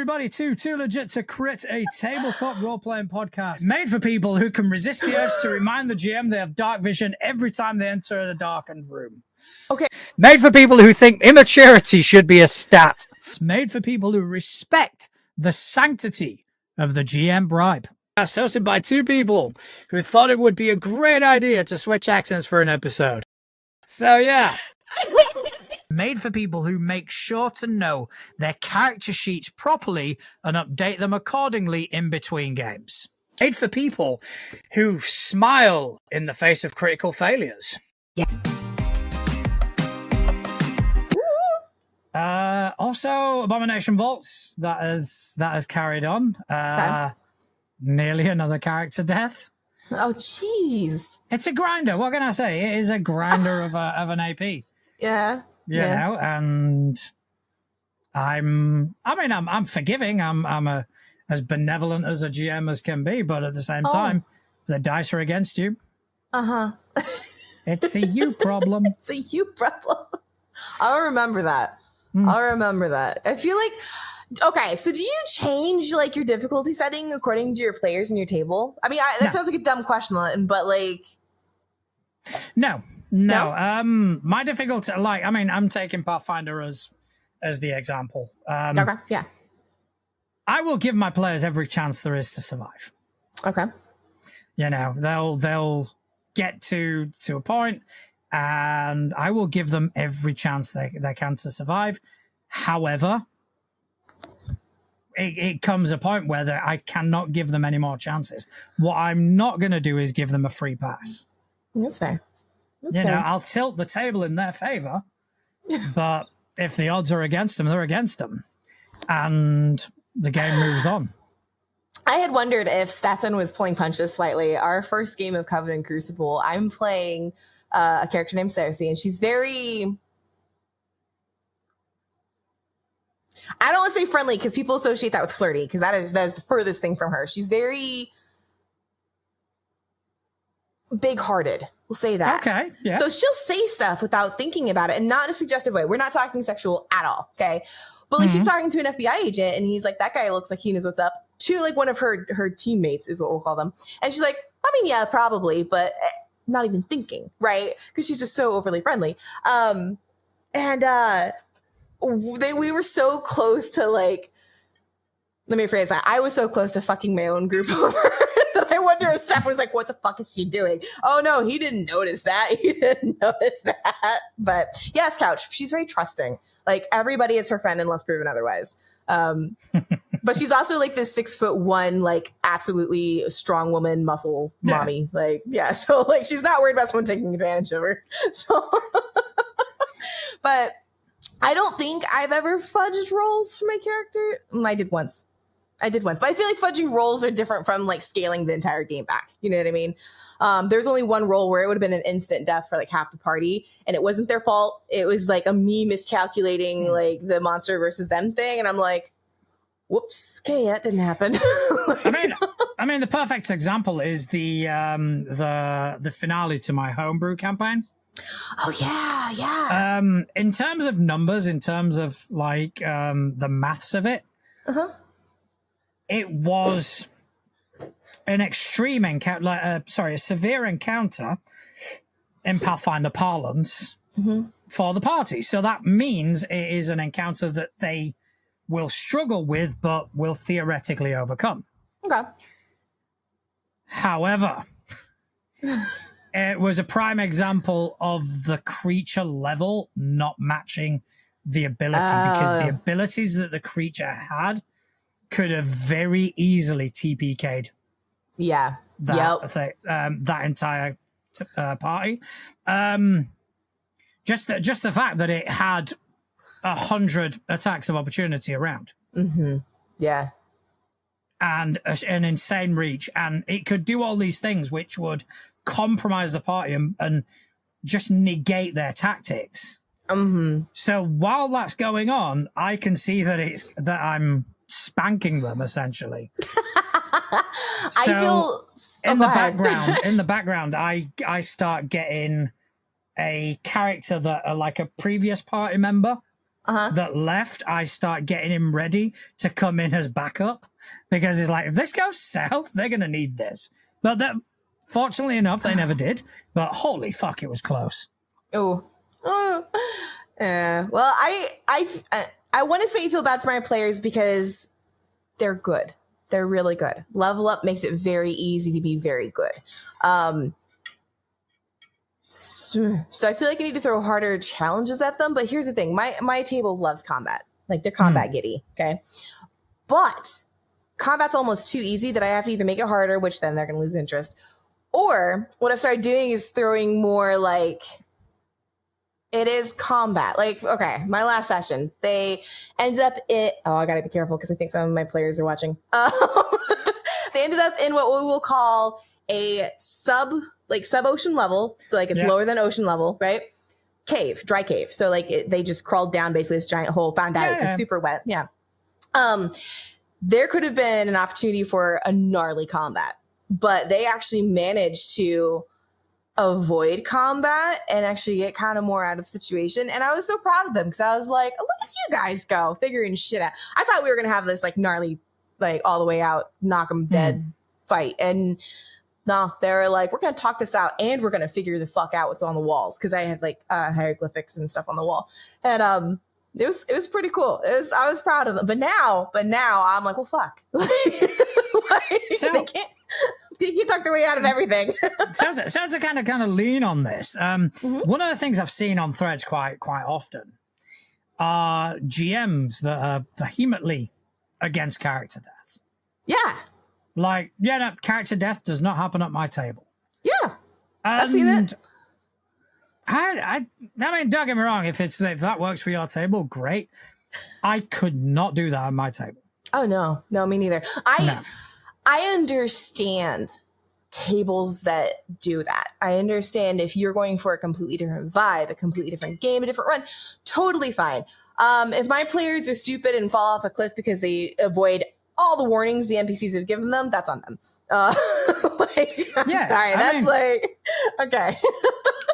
everybody, to Too Legit to Crit, a tabletop role-playing podcast made for people who can resist the urge to remind the GM they have dark vision every time they enter a darkened room. Okay. Made for people who think immaturity should be a stat. It's made for people who respect the sanctity of the GM bribe. It's hosted by two people who thought it would be a great idea to switch accents for an episode. So yeah. Made for people who make sure to know their character sheets properly and update them accordingly in between games. Made for people who smile in the face of critical failures. Yeah. Also, Abomination Vaults, that has carried on. Okay. Nearly another character death. Oh, jeez. It's a grinder. What can I say? It is a grinder of an AP. Yeah. You know, and I'm forgiving. I'm as benevolent as a GM as can be, but at the same time, the dice are against you. It's a you problem. It's a you problem. I'll remember that. I'll remember that. I feel like, okay, so do you change like your difficulty setting according to your players in your table? I mean, that sounds like a dumb question, but like, no. My difficulty, I'm taking Pathfinder as the example. okay, yeah. I will give my players every chance there is to survive. Okay. You know, they'll get to a point, and I will give them every chance they can to survive. However, it comes a point where I cannot give them any more chances. What I'm not going to do is give them a free pass. That's fair. You know, I'll tilt the table in their favor, but if the odds are against them, they're against them, and the game moves on. I had wondered if Stefan was pulling punches slightly. Our first game of Covenant Crucible, I'm playing a character named Cersei, and she's very... I don't want to say friendly because people associate that with flirty, because that is the furthest thing from her. She's very big-hearted. We'll say that. Okay, yeah. So she'll say stuff without thinking about it, and not in a suggestive way. We're not talking sexual at all, okay? But like she's talking to an FBI agent, and he's like, that guy looks like he knows what's up. To like one of her teammates is what we'll call them. And she's like, I mean, yeah, probably, but not even thinking, right? Because she's just so overly friendly. We were so close to like, let me phrase that. I was so close to fucking my own group over that I wonder if Steph was like, what the fuck is she doing? Oh no, he didn't notice that. He didn't notice that. But yes, Couch, she's very trusting. Like everybody is her friend unless proven otherwise. But she's also like this 6'1", like absolutely strong woman, muscle mommy. Like, yeah. So like, she's not worried about someone taking advantage of her. So, but I don't think I've ever fudged rolls for my character. I did once, but I feel like fudging rolls are different from like scaling the entire game back. You know what I mean? There's only one roll where it would have been an instant death for like half the party, and it wasn't their fault. It was like a me miscalculating like the monster versus them thing, and I'm like, whoops, okay, that didn't happen. I mean, the perfect example is the finale to my homebrew campaign. Oh yeah. In terms of numbers, in terms of like the maths of it, it was an extreme encounter, a severe encounter in Pathfinder parlance for the party. So that means it is an encounter that they will struggle with, but will theoretically overcome. Okay. However, it was a prime example of the creature level not matching the ability, because the abilities that the creature had could have very easily TPK'd. Yeah. That entire party. Just the fact that it had 100 attacks of opportunity around. Yeah. And an insane reach, and it could do all these things which would compromise the party and just negate their tactics. So while that's going on, I can see that I'm spanking them essentially. In the background, I start getting a character that like a previous party member that left, I start getting him ready to come in as backup because it's like, if this goes south, they're going to need this. But that, fortunately enough, they never did. But holy fuck, it was close. Oh. Well, I want to say I feel bad for my players because they're good. They're really good. Level up makes it very easy to be very good. So I feel like I need to throw harder challenges at them. But here's the thing. My table loves combat. Like, they're combat giddy. Okay. But combat's almost too easy that I have to either make it harder, which then they're going to lose interest. Or what I've started doing is throwing more like, it is combat. Like, okay, my last session, they ended up I gotta be careful because I think some of my players are watching. They ended up in what we will call a sub-ocean level. So like it's lower than ocean level, right? Dry cave. So like they just crawled down basically this giant hole, found out it's like super wet. Yeah. There could have been an opportunity for a gnarly combat, but they actually managed to avoid combat and actually get kind of more out of the situation. And I was so proud of them because I was like, oh, look at you guys go figuring shit out. I thought we were going to have this like gnarly, like all the way out, knock them dead fight. And no, they were like, we're going to talk this out and we're going to figure the fuck out what's on the walls. Cause I had like hieroglyphics and stuff on the wall. And it was pretty cool. I was proud of them. But now I'm like, well, fuck. They can't talk their way out of everything. sounds to kind of lean on this. One of the things I've seen on threads quite often are GMs that are vehemently against character death. Yeah. Like, no, character death does not happen at my table. Yeah. I've seen it. I mean, don't get me wrong. If that works for your table, great. I could not do that on my table. Oh, no, me neither. I understand tables that do that. I understand if you're going for a completely different vibe, a completely different game, a different run, totally fine. If my players are stupid and fall off a cliff because they avoid all the warnings the NPCs have given them, that's on them. I'm sorry. Okay.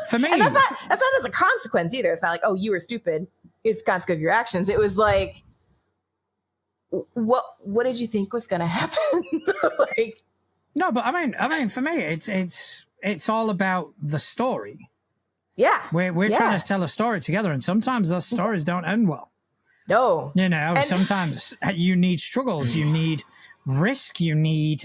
For me, and that's not as a consequence either. It's not like, oh, you were stupid. It's consequence of your actions. It was like, what did you think was going to happen? No, but I mean, for me, it's all about the story. Yeah, we're trying to tell a story together, and sometimes those stories don't end well. No, sometimes you need struggles, you need risk, you need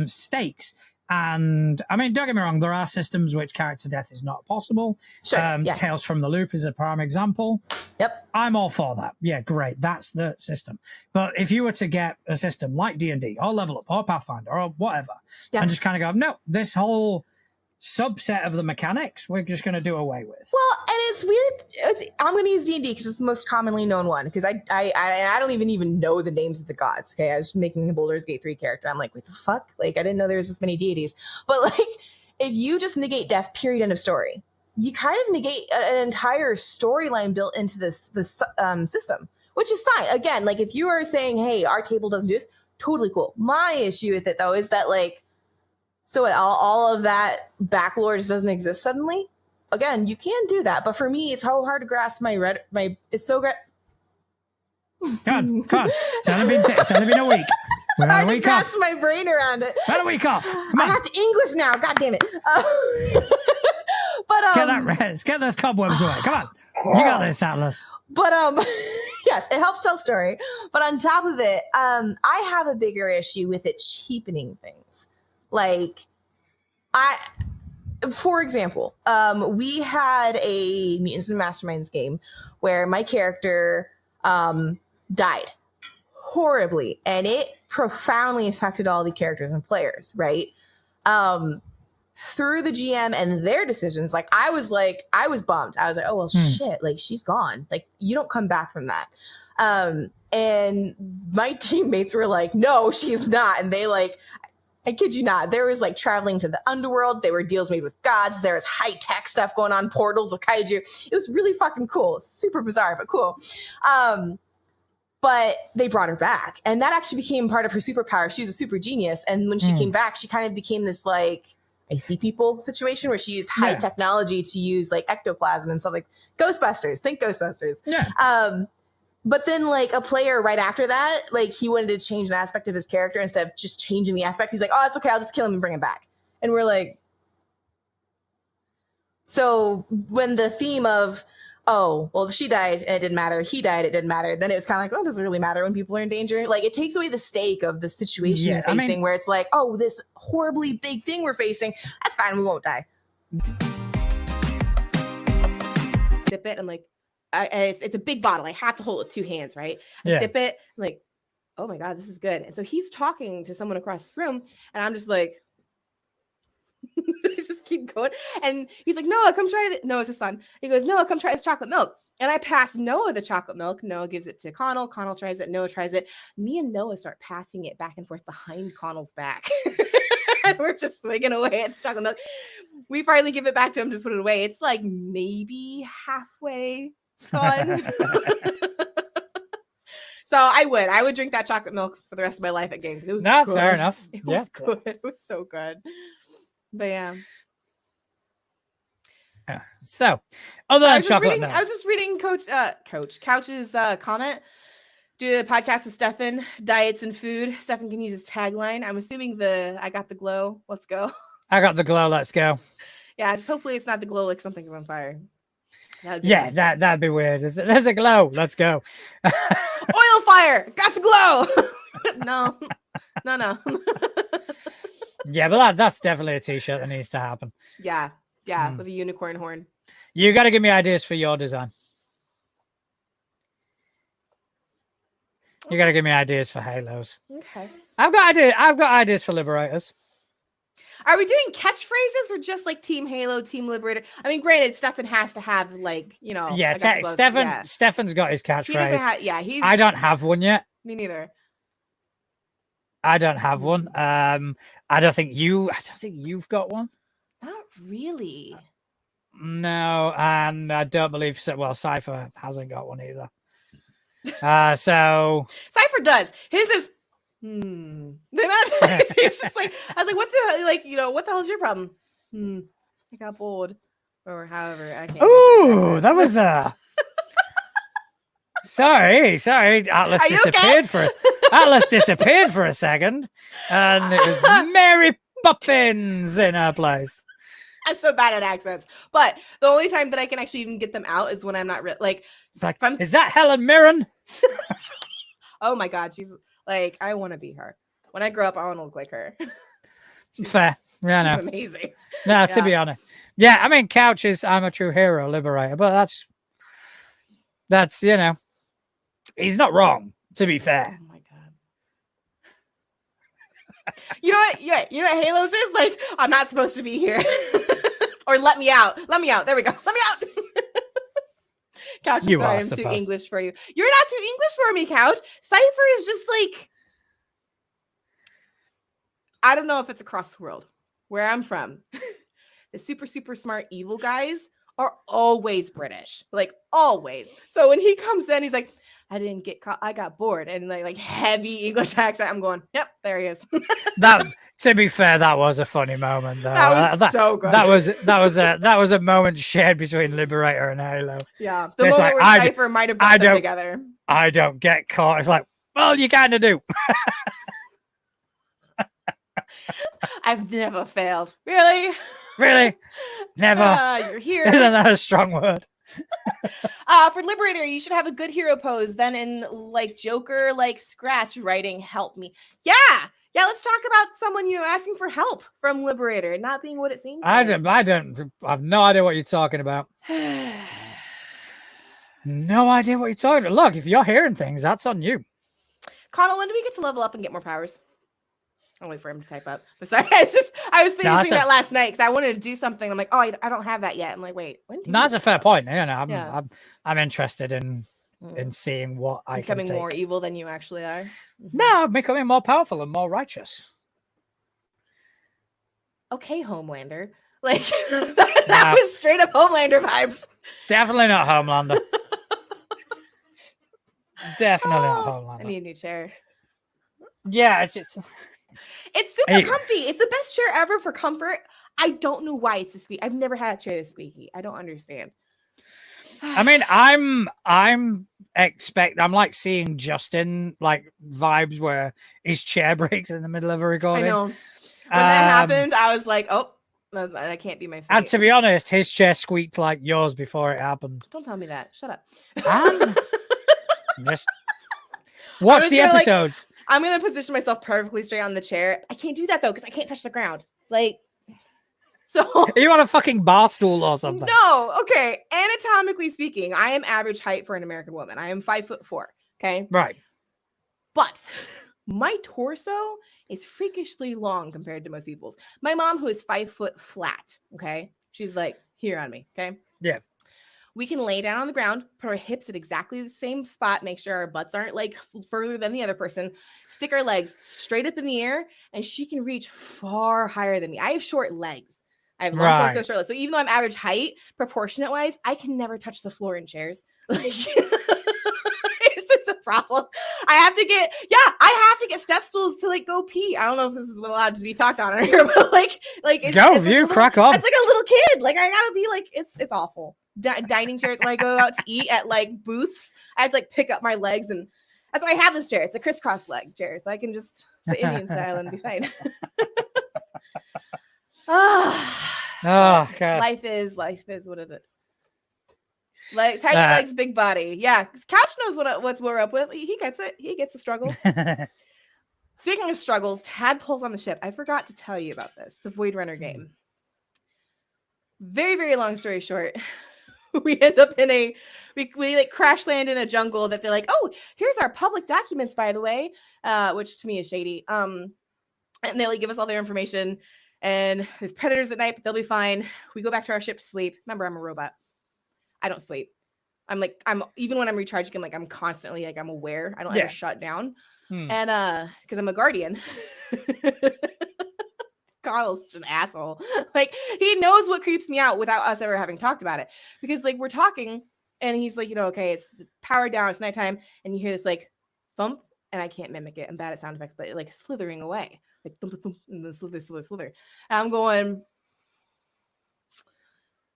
stakes. And I mean, don't get me wrong, there are systems which character death is not possible. Sure. Tales from the Loop is a prime example. Yep. I'm all for that. Yeah, great. That's the system. But if you were to get a system like D&D or Level Up or Pathfinder or whatever, and just kind of go, no, this whole subset of the mechanics, we're just going to do away with. Well, and it's weird. I'm going to use D&D because it's the most commonly known one. Because I don't even know the names of the gods. Okay, I was making a Baldur's Gate 3 character. I'm like, what the fuck? Like, I didn't know there was this many deities. But like, if you just negate death, period, end of story, you kind of negate an entire storyline built into this system, which is fine. Again, like if you are saying, hey, our table doesn't do this, totally cool. My issue with it though is that like, so all of that backlore just doesn't exist suddenly. Again, you can do that, but for me, it's so hard to grasp it's so great. Come on. It's only been a week. We're on a week off. Grasp my brain around it. About a week off. Come on. I have to English now. God damn it. But let's get those cobwebs away. Come on. You got this, Atlas. But yes, it helps tell story. But on top of it, I have a bigger issue with it cheapening things. Like, for example, we had a Mutants and Masterminds game where my character died horribly, and it profoundly affected all the characters and players, right? Through the GM and their decisions, like I was bummed. I was like, oh, well, shit, like she's gone. Like, you don't come back from that. And my teammates were like, no, she's not. And they like, I kid you not, there was like traveling to the underworld. There were deals made with gods. There was high tech stuff going on, portals with kaiju. It was really fucking cool. Super bizarre, but cool. But they brought her back, and that actually became part of her superpower. She was a super genius. And when she came back, she kind of became this like, I see people situation where she used high technology to use like ectoplasm and stuff like Ghostbusters. Think Ghostbusters. Yeah. But then, like, a player right after that, like, he wanted to change an aspect of his character instead of just changing the aspect. He's like, oh, it's okay. I'll just kill him and bring him back. And we're like, so when the theme of, oh, well, she died and it didn't matter. He died, it didn't matter. Then it was kind of like, well, it doesn't really matter when people are in danger. Like, it takes away the stake of the situation you're facing, where it's like, oh, this horribly big thing we're facing. That's fine. We won't die. Sip it. I'm like, it's a big bottle. I have to hold it with 2 hands, right? I sip it. I'm like, oh my God, this is good. And so he's talking to someone across the room, and I'm just like, just keep going. And he's like, Noah, come try it. Noah's his son. He goes, Noah, come try this chocolate milk. And I pass Noah the chocolate milk. Noah gives it to Connell. Connell tries it. Noah tries it. Me and Noah start passing it back and forth behind Connell's back. And we're just swigging away at the chocolate milk. We finally give it back to him to put it away. It's like maybe halfway gone. So I would drink that chocolate milk for the rest of my life at games. It was good. Fair enough. It was good. It was so good. But yeah. So, other than chocolate milk, I was just reading Couch's comment. Do a podcast with Stefan, diets and food. Stefan can use his tagline. I'm assuming I got the glow. Let's go. I got the glow. Let's go. Yeah, just hopefully it's not the glow like something's on fire. Yeah, nice. That'd be weird. There's a glow. Let's go. Oil fire. Got the glow. No. Yeah, but that's definitely a t-shirt that needs to happen. Yeah, with a unicorn horn. You got to give me ideas for your design. You got to give me ideas for halos. Okay. I've got ideas for Liberators. Are we doing catchphrases or just like Team Halo, Team Liberator? I mean, granted, Stefan has to have like, you know. Yeah, Stefan's got his catchphrase. I don't have one yet. Me neither. I don't have one. I don't think you've got one. Not really. No, and I don't believe Cypher hasn't got one either. So Cypher does. His is It's just like, I was like, what the, like, you know, what the hell is your problem? I got bored, or however. I can't. Ooh, that was sorry. Atlas disappeared for us. Atlas disappeared for a second, and it was Mary Poppins in her place. I'm so bad at accents, but the only time that I can actually even get them out is when I'm not like. It's like, is that Helen Mirren? Oh my God, she's like, I want to be her. When I grow up, I want to look like her. Fair, yeah, no, amazing. No, yeah. To be honest, yeah, I mean, Couch is I'm a true hero, liberator, but that's you know, he's not wrong. To be fair. Oh my God. You know what? Yeah, you know what Halos is like. I'm not supposed to be here, or let me out. Let me out. There we go. Let me out. Couch, I'm sorry, I'm too English for you. You're not too English for me, Couch. Cypher is just like, I don't know if it's across the world. Where I'm from, the super, super smart evil guys are always British, like always. So when he comes in, he's like, I didn't get caught. I got bored, and like heavy English accent. I'm going, yep, there he is. That, to be fair, that was a funny moment. Though. That was so good. That was a moment shared between Liberator and Halo. Yeah, the moment like, where Cypher might have brought them together. I don't get caught. It's like, well, you kind of do. I've never failed. Really? Really? Never. You're here. Isn't that a strong word? For Liberator, you should have a good hero pose. Then in like Joker, like Scratch writing, help me. Yeah. Let's talk about someone asking for help from Liberator, not being what it seems. I have no idea what you're talking about. No idea what you're talking about. Look, if you're hearing things, that's on you. Connell, when do we get to level up and get more powers? I'll wait for him to type up. But sorry, I was thinking that last night because I wanted to do something. I'm like, oh, I don't have that yet. I'm like, wait, when? That's a fair point. You know, I'm interested in seeing what I can becoming more evil than you actually are. No, I'm becoming more powerful and more righteous. Okay, Homelander. Like that was straight up Homelander vibes. Definitely not Homelander. Definitely not Homelander. I need a new chair. Yeah, it's just. It's super comfy. It's the best chair ever for comfort. I don't know why it's a squeak. I've never had a chair that's squeaky. I don't understand. I mean, I'm like seeing Justin like vibes where his chair breaks in the middle of a I recording. know. When that happened, I was like, oh, that can't be my fate. And to be honest, his chair squeaked like yours before it happened. Don't tell me that. Shut up. And just watch the episodes. I'm gonna position myself perfectly straight on the chair. I can't do that though because I can't touch the ground. Like, so Are you on a fucking bar stool or something? No. Okay. Anatomically speaking, I am average height for an American woman. I am 5'4". Okay. Right. But my torso is freakishly long compared to most people's. My mom, who is 5 foot flat, okay, she's like here on me, okay. Yeah. We can lay down on the ground, put our hips at exactly the same spot, make sure our butts aren't like further than the other person, stick our legs straight up in the air, and she can reach far higher than me. I have short legs. I have long torso, short legs. So even though I'm average height, proportionate wise, I can never touch the floor in chairs. Like, it's just a problem. I have to get step stools to like go pee. I don't know if this is allowed to be talked on here, but like it's crack on. It's like a little kid. Like I gotta be like, it's awful. Dining chairs when I go out to eat at like booths, I have to like pick up my legs, and that's why I have this chair. It's a crisscross leg chair, so I can just sit Indian style and be fine. Oh God. Life is what it is. Like tight legs, big body. Yeah, Couch knows what we're up with. He gets it. He gets the struggle. Speaking of struggles, tadpoles on the ship. I forgot to tell you about this. The Void Runner game. Very, very long story short. We end up in we like crash land in a jungle that they're like, oh, here's our public documents, by the way, which to me is shady. And they like give us all their information, and there's predators at night, but they'll be fine. We go back to our ship to sleep. Remember, I'm a robot. I don't sleep. I'm even when I'm recharging, I'm constantly like I'm aware. I don't ever shut down. And because I'm a guardian. Carl's such an asshole. Like he knows what creeps me out without us ever having talked about it. Because like we're talking and he's like, okay, it's powered down, it's nighttime, and you hear this like thump, and I can't mimic it. I'm bad at sound effects, but it, like slithering away. Like thump, thump, and then slither. And I'm going,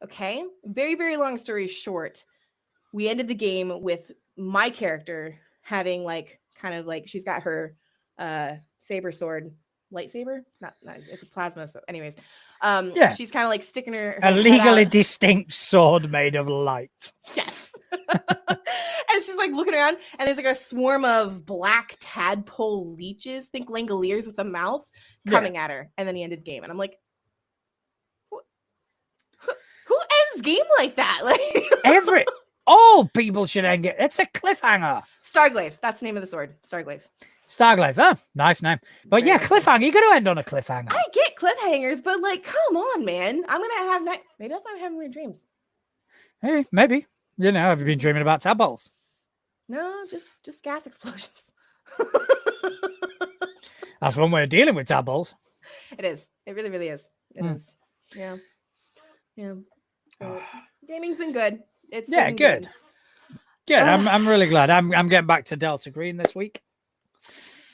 okay. Very, very long story short, we ended the game with my character having like kind of like she's got her saber sword. Lightsaber, not it's a plasma. So, anyways, she's kind of like sticking her a legally distinct sword made of light. Yes, and she's like looking around, and there's like a swarm of black tadpole leeches, think Langoliers with a mouth, coming at her, and then he ended game, and I'm like, who ends game like that? Like all people should end it. It's a cliffhanger. Starglaive, that's the name of the sword. Starglaive. Starglaive, nice name. But yeah, cliffhanger. You got to end on a cliffhanger. I get cliffhangers, but like, come on, man. I'm gonna have maybe that's why I'm having weird dreams. Hey, maybe. You know, have you been dreaming about tadpoles? No, just gas explosions. That's one way of dealing with tadpoles. It is. It really, really is. It is. Yeah. Yeah. Gaming's been good. It's been good. Good. I'm really glad. I'm getting back to Delta Green this week.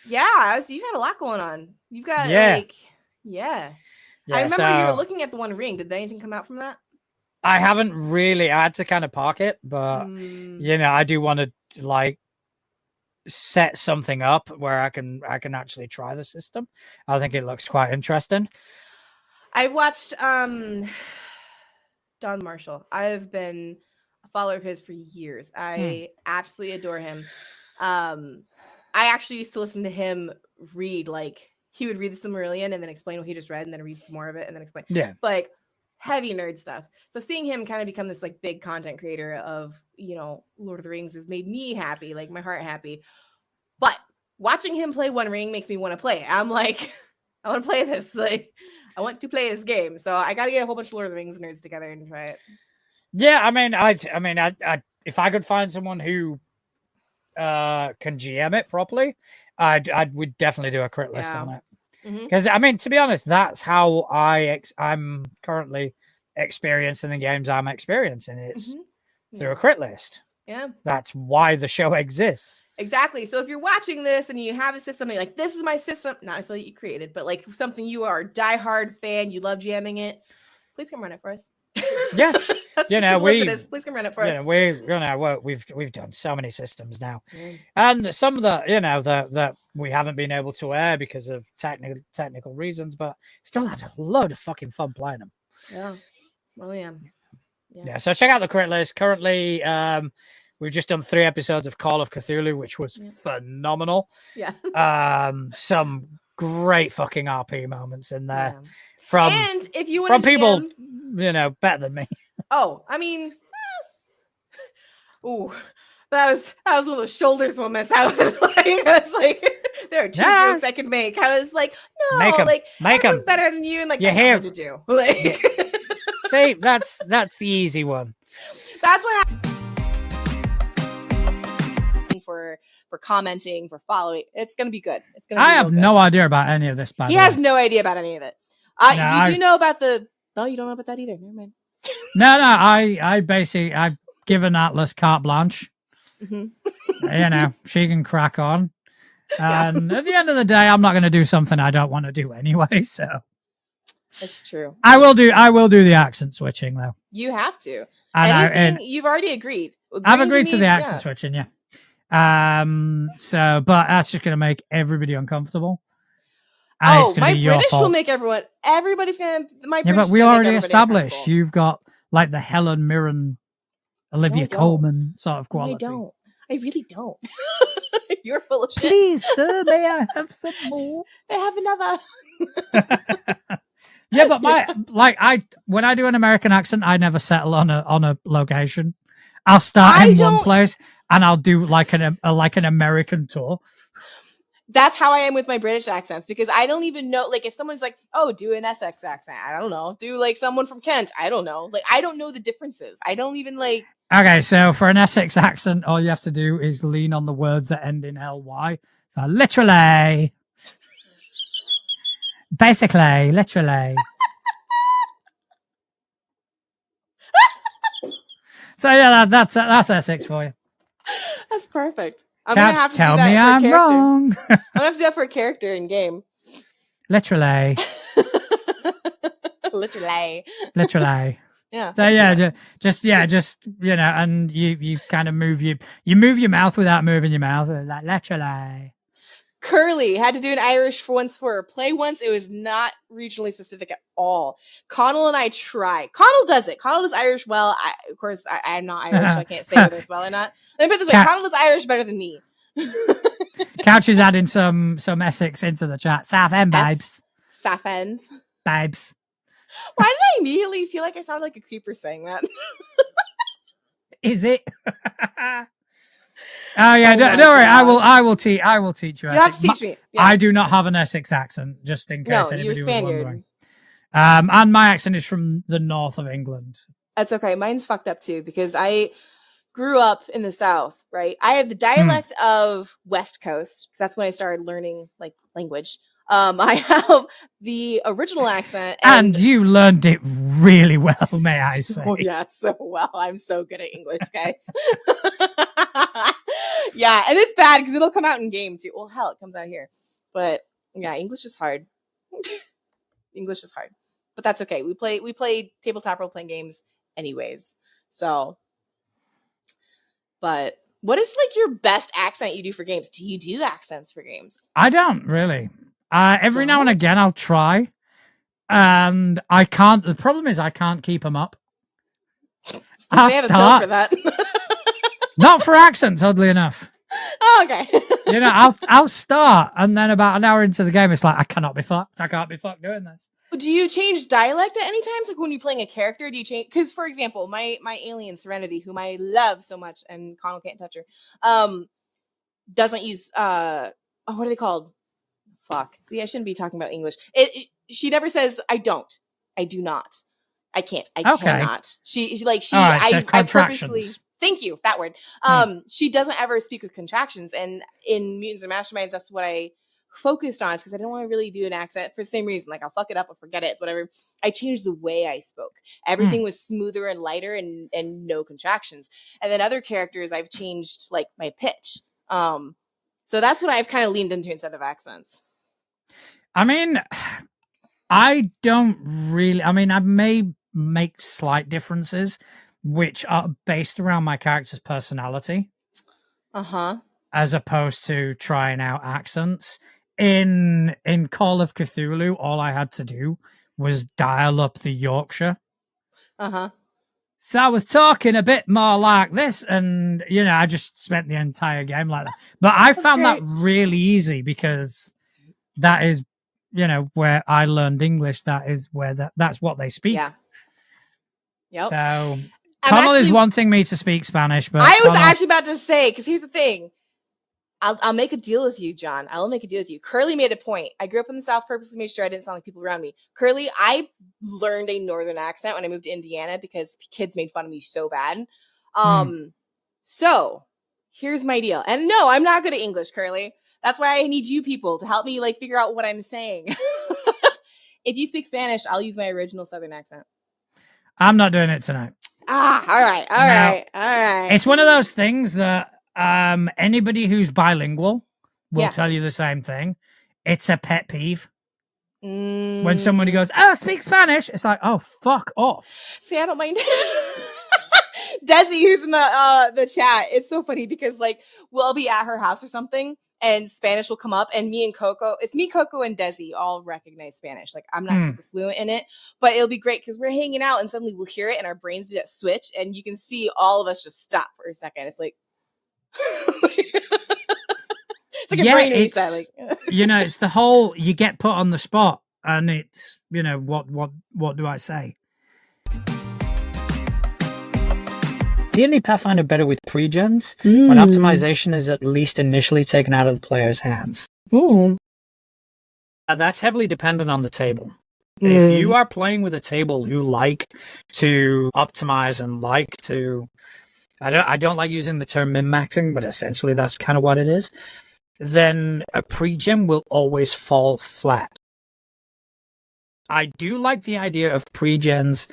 Yeah, so you've had a lot going on. You've got I remember you were looking at the One Ring. Did anything come out from that? I haven't really. I had to kind of park it, but you know, I do want to like set something up where I can actually try the system. I think it looks quite interesting. I've watched Don Marshall. I've been a follower of his for years. I absolutely adore him. I actually used to listen to him read, like he would read the Silmarillion and then explain what he just read and then read some more of it and then explain. Yeah. Like heavy nerd stuff. So seeing him kind of become this like big content creator of, you know, Lord of the Rings has made me happy, like my heart happy. But watching him play One Ring makes me want to play it. I'm like, I want to play this. Like, I want to play this game. So I got to get a whole bunch of Lord of the Rings nerds together and try it. Yeah, I mean, I if I could find someone who can GM it properly, I would definitely do a crit list on it. Because I mean, to be honest, that's how I'm currently experiencing the games I'm experiencing. It's through a crit list. Yeah, that's why the show exists. Exactly. So if you're watching this and you have a system, you're like, this is my system, not necessarily you created, but like something you are a diehard fan, you love jamming it, please come run it for us. Yeah. That's You the know, simple as it is. Please come run it for us. We've done so many systems now, Mm. and some of that we haven't been able to air because of technical reasons, but still had a load of fucking fun playing them. Yeah. Oh yeah. Yeah. So check out the crit list. Currently, we've just done 3 episodes of Call of Cthulhu, which was phenomenal. Yeah. Some great fucking RP moments in there and if you want from people, better than me. Oh, I mean, ooh, that was one of those shoulders moments. I was like, there are 2 jokes I could make. I was like, no, make them better than you, and like, I know what to do. Like, see, that's the easy one. That's what for commenting, for following. It's gonna be good. It's gonna. I have no idea about any of this. He has no idea about any of it. You do know about the? No, you don't know about that either. Never mind. No. I've given Atlas carte blanche. Mm-hmm. She can crack on. And at the end of the day, I'm not going to do something I don't want to do anyway. So that's true. I will do the accent switching though. You have to. And you've already agreed. I've agreed to the accent switching. Yeah. But that's just going to make everybody uncomfortable. And my British will make everybody's going to, my British. Yeah, but we already established you've got like the Helen Mirren, Olivia Colman sort of quality. I really don't. You're full of shit. Please, sir, may I have some more? I have another. Yeah, but when I do an American accent, I never settle on a location. I'll start in one place and I'll do like an American tour. That's how I am with my British accents, because I don't even know, like, if someone's like, oh, do an Essex accent, I don't know. Do like someone from Kent, I don't know. Like, I don't know the differences. I don't even like. Okay, so for an Essex accent, all you have to do is lean on the words that end in ly. So literally, basically, literally. So yeah, that's Essex for you. That's perfect. I'm gonna have to tell me I'm wrong. I'm gonna have to do that for a character in game. Literally. Literally. Yeah. So yeah, just and you kind of move your mouth without moving your mouth, like literally. Curly had to do an Irish for a play once. It was not regionally specific at all. Connell and I try. Connell does it. Connell does Irish well. I'm not Irish, so I can't say whether it's well or not. Let me put it this way: Connell does Irish better than me. Couch is adding some Essex into the chat. Southend babes. Southend babes. Why did I immediately feel like I sounded like a creeper saying that? Is it? Oh yeah, don't worry. I will teach you. You have to teach me. Yeah. I do not have an Essex accent, just in case anybody was wondering. And my accent is from the north of England. That's okay. Mine's fucked up too, because I grew up in the South, right? I have the dialect of West Coast, because that's when I started learning like language. I have the original accent, and you learned it really well, may I say? Oh yeah, so well. I'm so good at English, guys. Yeah, and it's bad because it'll come out in game too. Well, hell, it comes out here, but yeah, English is hard. English is hard, but that's okay. We play tabletop role playing games anyways. So, but what is like your best accent you do for games? Do you do accents for games? I don't really. Every now and again, I'll try, and I can't. The problem is I can't keep them up. I'll start for that. Not for accents, oddly enough. Oh, okay. I'll start, and then about an hour into the game, it's like I cannot be fucked. I can't be fucked doing this. Do you change dialect at any times? Like when you're playing a character, do you change? Because, for example, my alien Serenity, whom I love so much, and Connell can't touch her, doesn't use what are they called? Fuck. See, I shouldn't be talking about English. She never says I don't. I do not. I can't. I cannot. She right, I purposely. Thank you. That word. She doesn't ever speak with contractions, and in Mutants and Masterminds, that's what I focused on, because I didn't want to really do an accent for the same reason. Like, I'll fuck it up, I'll forget it, it's whatever. I changed the way I spoke. Everything was smoother and lighter, and no contractions. And then other characters, I've changed like my pitch. So that's what I've kind of leaned into instead of accents. I mean, I don't really. I mean, I may make slight differences, which are based around my character's personality. As opposed to trying out accents. In Call of Cthulhu, all I had to do was dial up the Yorkshire. So I was talking a bit more like this, and I just spent the entire game like that. But I found that really easy because that is, where I learned English. That is where that's what they speak. Yeah. Yep. So Connell is wanting me to speak Spanish, but I was actually about to say, because here's the thing. I'll make a deal with you, John. I will make a deal with you. Curly made a point. I grew up in the South, purposely made sure I didn't sound like people around me. Curly, I learned a Northern accent when I moved to Indiana because kids made fun of me so bad. So here's my deal. And no, I'm not good at English, Curly. That's why I need you people to help me figure out what I'm saying. If you speak Spanish, I'll use my original Southern accent. I'm not doing it tonight. All right. It's one of those things that anybody who's bilingual will tell you the same thing. It's a pet peeve. When somebody goes, "Oh, speak Spanish," it's like, "Oh, fuck off." See, I don't mind. Desi, who's in the chat, it's so funny because we'll be at her house or something, and Spanish will come up, and me and Coco, it's me, Coco, and Desi all recognize Spanish. I'm not super fluent in it, but it'll be great because we're hanging out, and suddenly we'll hear it, and our brains do that switch, and you can see all of us just stop for a second. It's like. It's like a brain reset. It's the whole you get put on the spot, and it's what do I say? D&D Pathfinder better with pre-gens when optimization is at least initially taken out of the player's hands. That's heavily dependent on the table. If you are playing with a table who like to optimize and like to I don't like using the term min-maxing, but essentially that's kind of what it is. Then a pre-gen will always fall flat. I do like the idea of pre-gens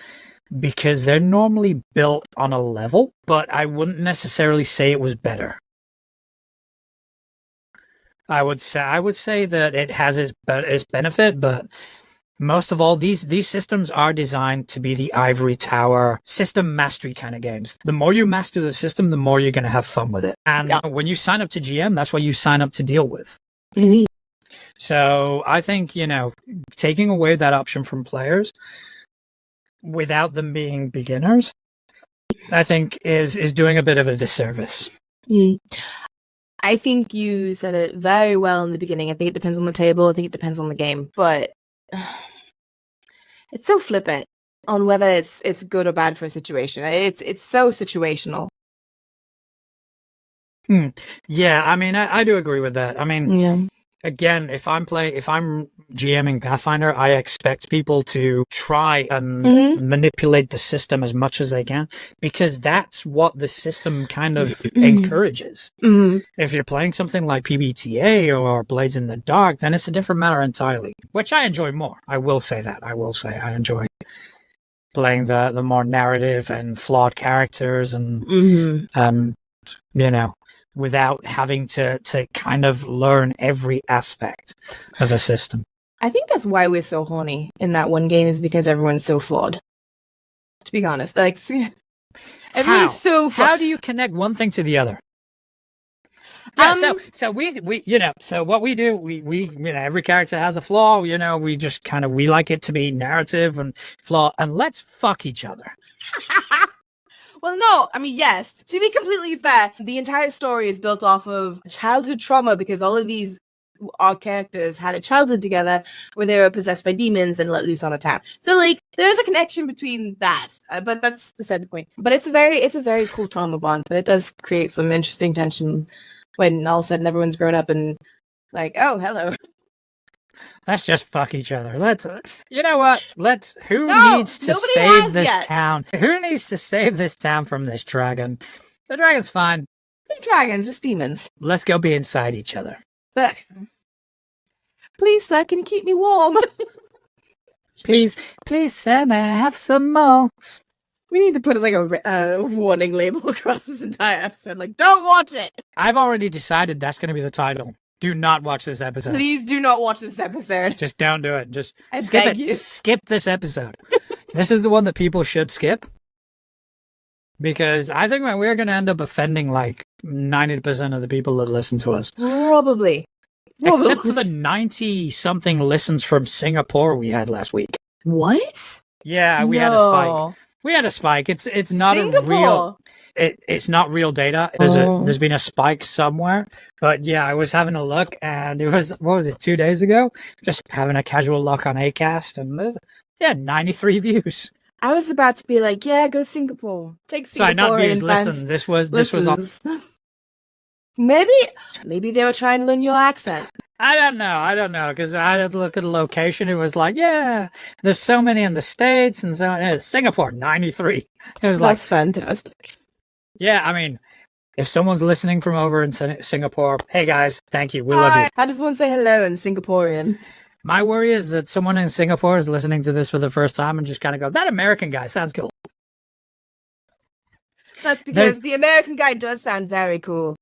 because they're normally built on a level, but I wouldn't necessarily say it was better. I would say that it has its benefit, but most of all, these systems are designed to be the ivory tower system mastery kind of games. The more you master the system, the more you're going to have fun with it. And when you sign up to GM, that's what you sign up to deal with. So I think, taking away that option from players without them being beginners, I think is doing a bit of a disservice. I think you said it very well in the beginning. I think it depends on the table. I think it depends on the game. But it's so flippant on whether it's good or bad for a situation. It's so situational. Yeah, I mean, I do agree with that. I mean, again, if I'm GMing Pathfinder, I expect people to try and manipulate the system as much as they can, because that's what the system kind of encourages. If you're playing something like PBTA or Blades in the Dark, then it's a different matter entirely, which I enjoy more. I will say that. I will say I enjoy playing the more narrative and flawed characters and without having to kind of learn every aspect of a system. I think that's why we're so horny in that one game, is because everyone's so flawed. To be honest, everyone's so flawed. How do you connect one thing to the other? So what we do, we every character has a flaw. We just we like it to be narrative and flaw, and let's fuck each other. Well, no, I mean, yes. To be completely fair, the entire story is built off of childhood trauma, because all of these our characters had a childhood together where they were possessed by demons and let loose on a town. So there's a connection between that, but that's beside the point. But it's a very cool trauma bond, but it does create some interesting tension when all of a sudden everyone's grown up and oh, hello. Let's just fuck each other. You know what? Who needs to save this town? Who needs to save this town from this dragon? The dragon's fine. The dragons, just demons. Let's go be inside each other. Please, sir, can you keep me warm? Please, sir, may I have some more? We need to put a warning label across this entire episode. Don't watch it! I've already decided that's going to be the title. Do not watch this episode. Please do not watch this episode. Just don't do it. Just skip it. Skip this episode. This is the one that people should skip. Because I think we're going to end up offending like 90% of the people that listen to us. Probably. Except for the 90-something listens from Singapore we had last week. What? Yeah, we had a spike. We had a spike. It's not a real... It's not real data. There's been a spike somewhere. But yeah, I was having a look, and it was, what was it, 2 days ago? Just having a casual look on Acast, and there's 93 views. I was about to be like, yeah, go Singapore. Take Singapore. Sorry, not views. Listen, this was on. Maybe they were trying to learn your accent. I don't know, because I had to look at the location. It was like, yeah, there's so many in the States, and so Singapore, 93. It was That's fantastic. Yeah, I mean, if someone's listening from over in Singapore, hey guys, thank you, we love you. I just want to say hello in Singaporean. My worry is that someone in Singapore is listening to this for the first time and just kind of go, that American guy sounds cool. That's because the American guy does sound very cool.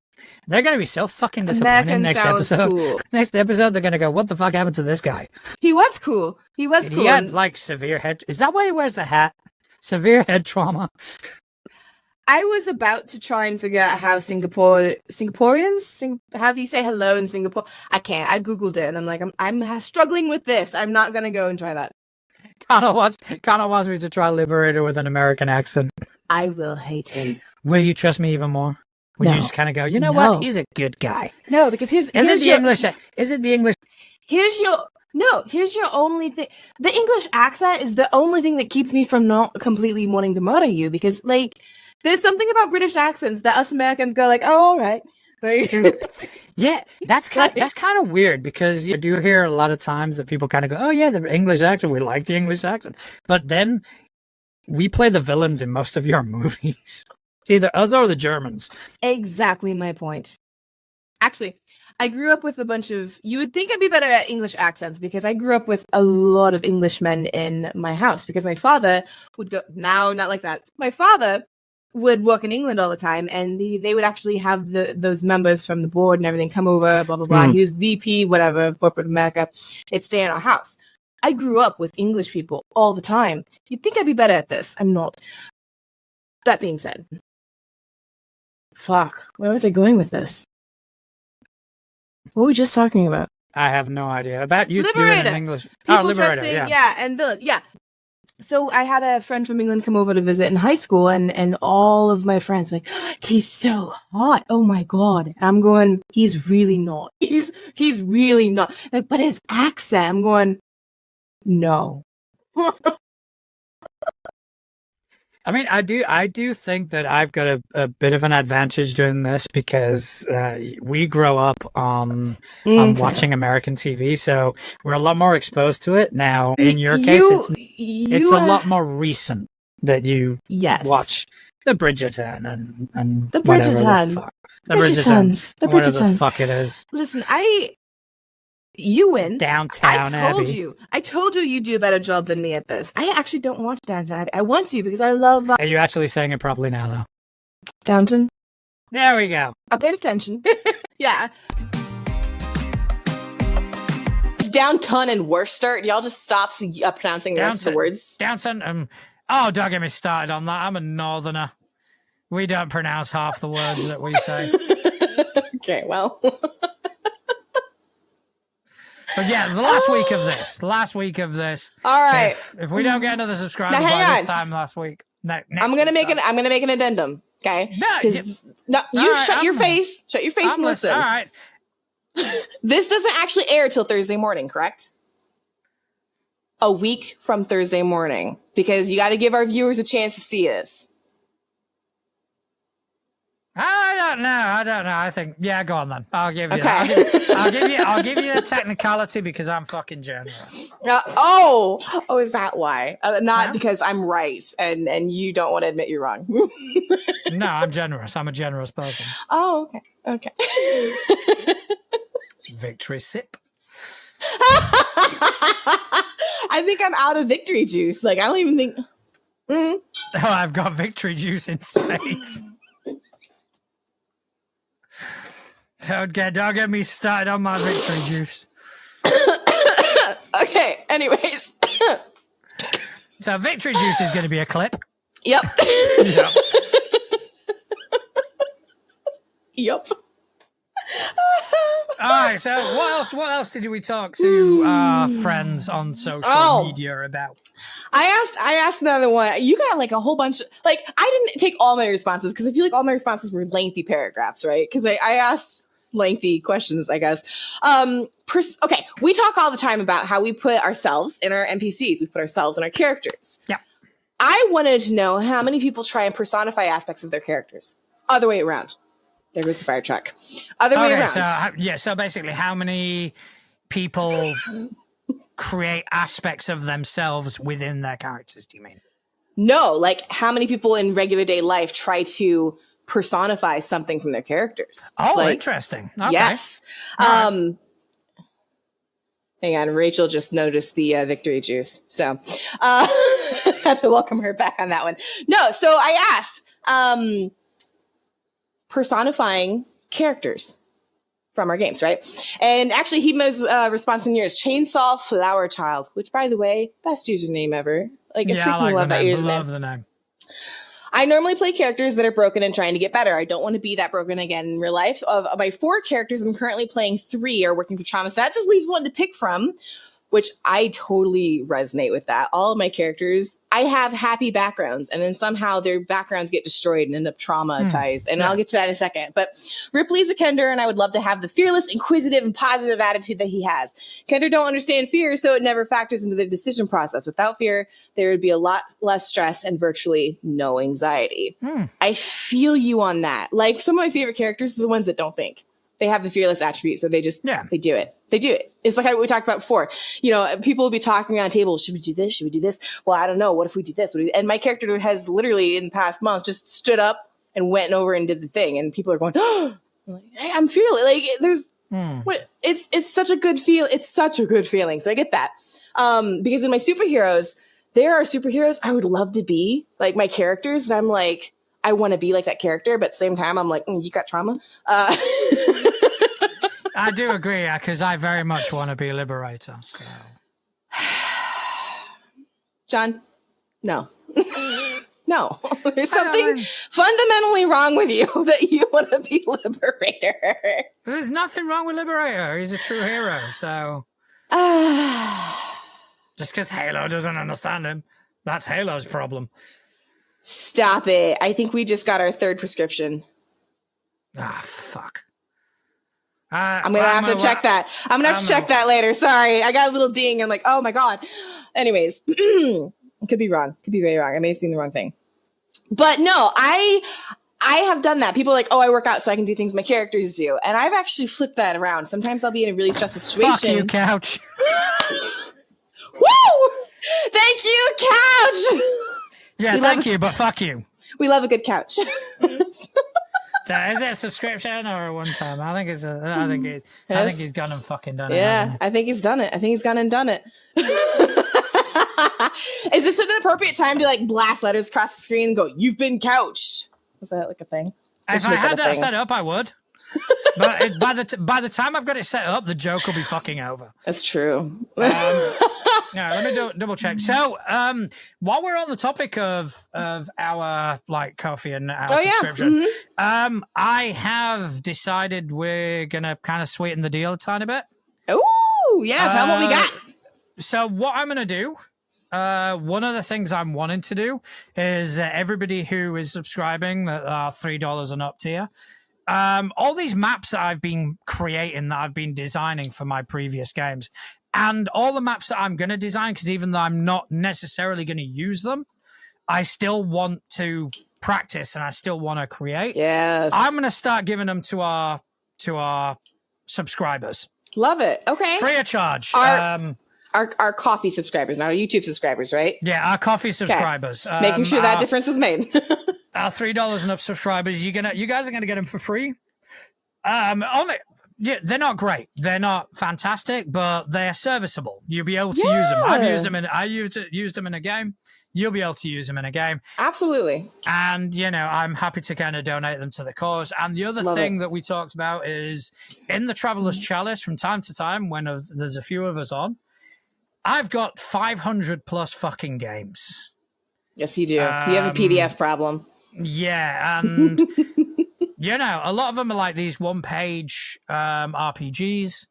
They're going to be so fucking disappointed next episode. Cool. Next episode, they're going to go, what the fuck happened to this guy? He was cool. He had, like, severe head... Is that why he wears the hat? Severe head trauma? I was about to try and figure out how Singaporeans, how do you say hello in Singapore? I can't. I Googled it, and I'm like, I'm struggling with this. I'm not going to go and try that. Connor wants me to try Liberator with an American accent. I will hate him. Will you trust me even more? Would you just kind of go, you know what? He's a good guy. No, because Is it the English? Here's your only thing. The English accent is the only thing that keeps me from not completely wanting to murder you, because, like, there's something about British accents that us Americans go like, oh, all right. Yeah, that's kind of weird, because you do hear a lot of times that people kind of go, oh yeah, the English accent, we like the English accent. But then we play the villains in most of your movies. It's either us or the Germans. Exactly my point. Actually, I grew up with a bunch of... You would think I'd be better at English accents, because I grew up with a lot of Englishmen in my house, because my father would go... No, not like that. My father would work in England all the time, and they would actually have those members from the board and everything come over, blah, blah, blah. He was VP, whatever, corporate America. They'd stay in our house. I grew up with English people all the time. You'd think I'd be better at this. I'm not. That being said... Fuck. Where was I going with this? What were we just talking about? I have no idea. About you Liberator. doing in English. People Liberator, trusting, yeah. And villain, yeah. So I had a friend from England come over to visit in high school, and all of my friends were like, he's so hot. Oh my God. I'm going, he's really not. He's really not. Like, but his accent, I'm going, no. I mean, I do think that I've got a bit of an advantage doing this, because we grow up on watching American TV, so we're a lot more exposed to it. Now, in your case, it's a lot more recent that you watch the Bridgerton and the Bridgerton. The whatever the fuck it is. Listen, you win. Downtown Abbey. I told you you'd do a better job than me at this. I actually don't watch Downton Abbey. I want to, because I love... Are you actually saying it properly now, though? Downton? There we go. I paid attention. Yeah. Downton and Worcester. Y'all just stop pronouncing the rest of the words. Downton. Oh, don't get me started on that. I'm a northerner. We don't pronounce half the words that we say. Okay, well... But yeah, the last week of this. All right. If we don't get another subscriber by this time last week, I'm gonna make an addendum. Okay. Shut your face. Shut your face and listen. All right. This doesn't actually air till Thursday morning, correct? A week from Thursday morning, because you got to give our viewers a chance to see this. I don't know. I think, yeah, go on then. I'll give you. Okay. I'll give you a technicality, because I'm fucking generous. Is that why? Because I'm right and you don't want to admit you're wrong. No, I'm generous. I'm a generous person. Oh, okay. Victory sip. I think I'm out of victory juice. Like, I don't even think. Oh, I've got victory juice in space. Don't get me started on my victory juice. Okay, anyways. So Victory Juice is going to be a clip. Yep. Yep. Yep. All right. So what else did we talk to our friends on social media about? I asked another one. You got like a whole bunch. Like I didn't take all my responses because I feel like all my responses were lengthy paragraphs, right? Because I asked lengthy questions, I guess. Okay, we talk all the time about how we put ourselves in our NPCs. We put ourselves in our characters. Yeah. I wanted to know how many people try and personify aspects of their characters. Other way around. There goes the fire truck. Other way around. So basically, how many people create aspects of themselves within their characters, do you mean? No, like how many people in regular day life try to personify something from their characters? Oh, like, interesting. Okay. Yes. Right. Hang on, Rachel just noticed the victory juice. So I have to welcome her back on that one. No, so I asked personifying characters from our games, right? And actually, he was response in yours, Chainsaw Flower Child, which, by the way, best username ever. Like, I freaking love that username. Love the name. I normally play characters that are broken and trying to get better. I don't want to be that broken again in real life. So of my 4 characters, I'm currently playing 3 are working through trauma. So that just leaves one to pick from, which I totally resonate with that. All of my characters, I have happy backgrounds, and then somehow their backgrounds get destroyed and end up traumatized. And I'll get to that in a second. But Ripley's a Kender, and I would love to have the fearless, inquisitive, and positive attitude that he has. Kender don't understand fear, so it never factors into their decision process. Without fear, there would be a lot less stress and virtually no anxiety. I feel you on that. Like, some of my favorite characters are the ones that don't think. They have the fearless attribute, so they just, they do it. They do it. It's like what we talked about before. You know, people will be talking around a table. Should we do this? Should we do this? Well, I don't know. What if we do this? And my character has literally in the past month just stood up and went over and did the thing. And people are going, oh, I'm fearless. Like there's, it's such a good feel. It's such a good feeling. So I get that. Because in my superheroes, there are superheroes I would love to be like my characters. And I'm like, I want to be like that character. But at the same time, I'm like, you got trauma. I do agree, because I very much want to be a liberator. So. John, no. No. There's something fundamentally wrong with you that you want to be liberator. There's nothing wrong with Liberator. He's a true hero, so... Just because Halo doesn't understand him, that's Halo's problem. Stop it. I think we just got our 3rd prescription. Ah, fuck. I'm going to have to check that. I'm going to have to check that later. Sorry. I got a little ding. I'm like, oh my God. Anyways, could be wrong. Could be very wrong. I may have seen the wrong thing. But no, I have done that. People are like, oh, I work out so I can do things my characters do. And I've actually flipped that around. Sometimes I'll be in a really stressful situation. Fuck you, Couch. Woo! Thank you, Couch. Yeah, thank you, but fuck you. We love a good couch. So is it a subscription or a one-time? I think he's gone and fucking done it. Yeah, I think he's done it. I think he's gone and done it. Is this an appropriate time to like blast letters across the screen and go, "You've been couched"? Is that like a thing? If I had that set up, I would. But by the time I've got it set up, the joke will be fucking over. That's true. Yeah, let me double check. So, while we're on the topic of our like coffee and our subscription, I have decided we're gonna kind of sweeten the deal a tiny bit. Oh, yeah, tell them what we got. So, what I'm gonna do, one of the things I'm wanting to do is everybody who is subscribing that are $3 and up tier. All these maps that I've been creating, that I've been designing for my previous games, and all the maps that I'm going to design, because even though I'm not necessarily going to use them, I still want to practice and I still want to create. Yes. I'm going to start giving them to our subscribers. Love it. Okay. Free of charge. Our coffee subscribers, not our YouTube subscribers, right? Yeah, our coffee subscribers. Making sure that difference was made. Our $3 and up subscribers, you guys are gonna get them for free. They're not great, they're not fantastic, but they're serviceable. You'll be able to use them. I used them in a game. You'll be able to use them in a game. Absolutely. And I'm happy to kind of donate them to the cause. And the other thing that we talked about is in the Traveler's Chalice, from time to time, when there's a few of us on, I've got 500 plus fucking games. Yes, you do. You have a PDF problem. Yeah, and you know, a lot of them are like these one-page RPGs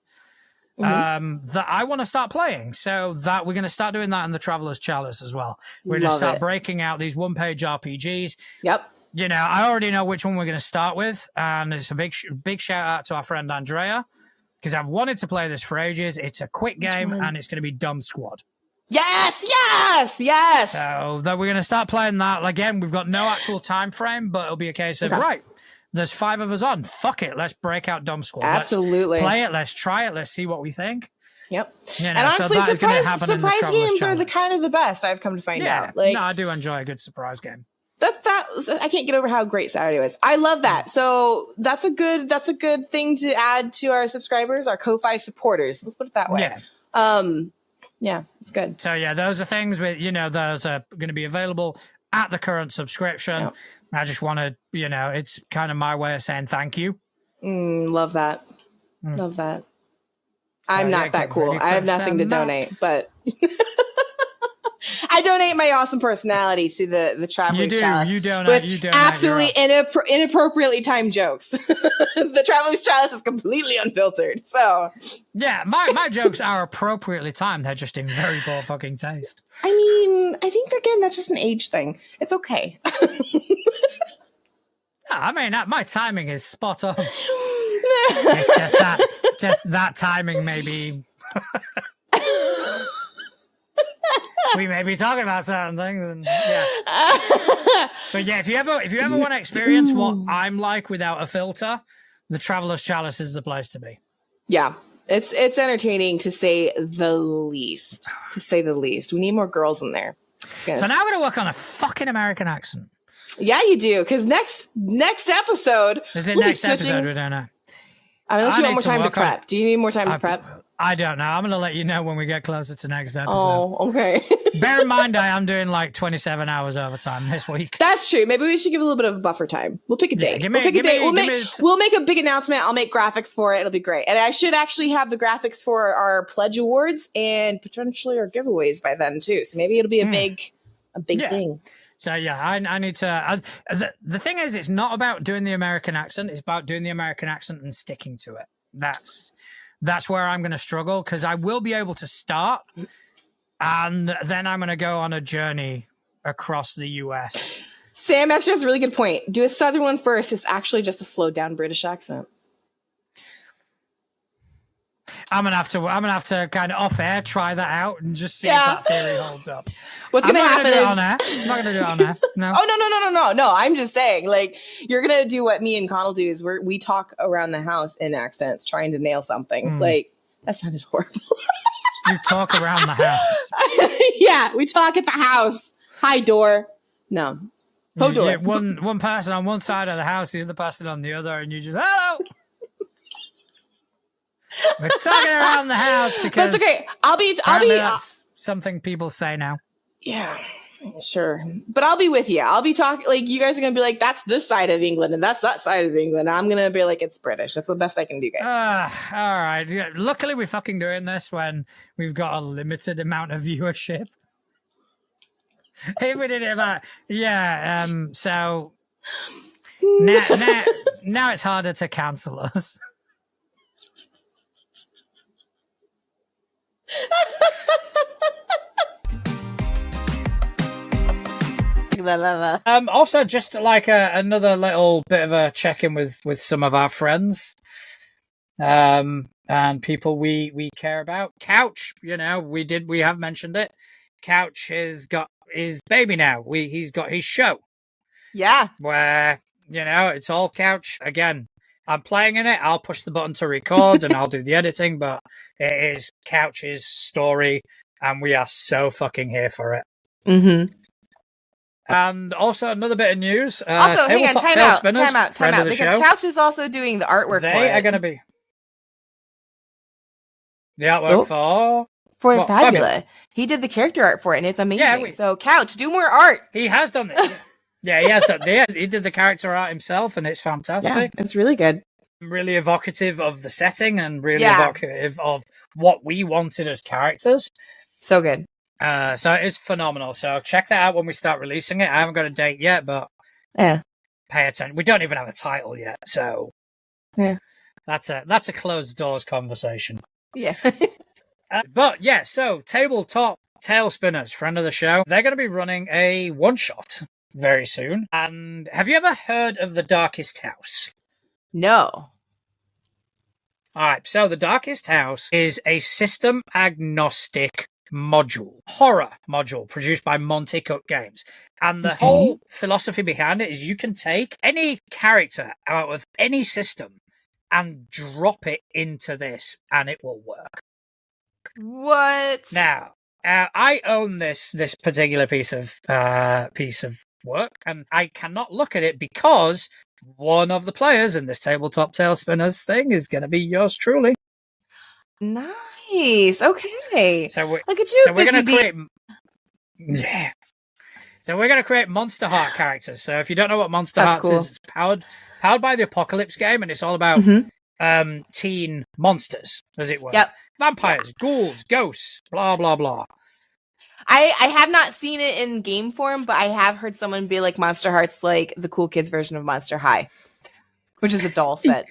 that I want to start playing. So that we're going to start doing that in the Traveler's Chalice as well. We're going to start breaking out these one-page RPGs. Yep. You know, I already know which one we're going to start with, and it's a big shout out to our friend Andrea, because I've wanted to play this for ages. It's a quick game, and it's going to be Dumb Squad. Yes. So that we're going to start playing that. Again, we've got no actual time frame, but it'll be a case of, right, there's 5 of us on. Fuck it. Let's break out Dumb Squad. Absolutely. Let's play it. Let's try it. Let's see what we think. Yep. You know, and honestly, so surprise games are the kind of the best, I've come to find out. Like, no, I do enjoy a good surprise game. I can't get over how great Saturday was. I love that. So that's a good thing to add to our subscribers, our Ko-Fi supporters. Let's put it that way. Yeah. Yeah, it's good. So yeah, those are things with, you know, those are going to be available at the current subscription. Yep. I just want to, you know, it's kind of my way of saying thank you. Love that. Love that. So, I'm not that cool. I have nothing to donate, but I donate my awesome personality to the Traveler's Chalice. You donate absolutely inappropriately timed jokes. The Traveler's Chalice is completely unfiltered. So yeah, my jokes are appropriately timed. They're just in very poor fucking taste. I mean, I think again that's just an age thing. It's okay. I mean, my timing is spot on. It's just that timing maybe. We may be talking about certain things, and yeah. But yeah, if you ever want to experience what I'm like without a filter, the Traveler's Chalice is the place to be. Yeah, it's entertaining to say the least. We need more girls in there. So now I'm going to work on a fucking American accent. Yeah, you do, because next episode. Is it next episode? We don't know. Unless you want more time to prep. Do you need more time to prep? I don't know. I'm going to let you know when we get closer to next episode. Oh, okay. Bear in mind, I am doing like 27 hours overtime this week. That's true. Maybe we should give a little bit of a buffer time. We'll pick a date. We'll make a big announcement. I'll make graphics for it. It'll be great. And I should actually have the graphics for our pledge awards and potentially our giveaways by then too. So maybe it'll be a big thing. So yeah, I need to. The thing is, it's not about doing the American accent. It's about doing the American accent and sticking to it. That's where I'm going to struggle, because I will be able to start, and then I'm going to go on a journey across the US. Sam actually has a really good point. Do a Southern one first. It's actually just a slowed down British accent. I'm gonna have to kind of off air try that out and just see if that theory holds up. What's gonna happen is I'm not gonna do it on air. No. Oh no. I'm just saying, like, you're gonna do what me and Connell do is we talk around the house in accents trying to nail something. Like, that sounded horrible. You talk around the house. Yeah, we talk at the house. Hi, door. No. Ho, door. One person on one side of the house, the other person on the other, and you just hello. We're talking around the house because that's okay. That's something people say now. Yeah, sure. But I'll be with you. I'll be talking like you guys are gonna be like, that's this side of England and that's that side of England. I'm gonna be like, it's British. That's the best I can do, guys. All right. Yeah, luckily, we're fucking doing this when we've got a limited amount of viewership. If we did it about so now it's harder to cancel us. Also, just like another little bit of a check-in with some of our friends and people we care about. Couch, we have mentioned it. Couch has got his baby now. He's got his show. Yeah. Where, it's all Couch. Again, I'm playing in it. I'll push the button to record and I'll do the editing, but it is Couch's story and we are so fucking here for it. Mm-hmm. And also another bit of news. Also, hang on, time out, because show. Couch is also doing the artwork They are going to be. The artwork for Fabula. He did the character art for it and it's amazing. Yeah, so Couch, do more art. He has done it. Yeah, he has done it. He did the character art himself and it's fantastic. Yeah, it's really good. Really evocative of the setting and really evocative of what we wanted as characters. So good. So it is phenomenal. So check that out when we start releasing it. I haven't got a date yet, but Yeah. pay attention. We don't even have a title yet, so yeah, that's a closed doors conversation. Yeah. But yeah, so Tabletop Tail Spinners, friend of the show, they're going to be running a one-shot very soon. And have you ever heard of The Darkest House? No. All right, so The Darkest House is a system agnostic horror module produced by Monty Cook Games. And the whole philosophy behind it is you can take any character out of any system and drop it into this and it will work. What? Now, I own this particular piece of work, and I cannot look at it because one of the players in this Tabletop Tail Spinners thing is going to be yours truly. Nice. Okay. So look at you. So we're going to create. Yeah. So we're going to create Monster Heart characters. So if you don't know what Monster Hearts is, it's powered by the Apocalypse game, and it's all about teen monsters, as it were. Yep. Vampires, ghouls, ghosts, blah blah blah. I have not seen it in game form, but I have heard someone be like Monster Hearts, like the cool kids version of Monster High, which is a doll set.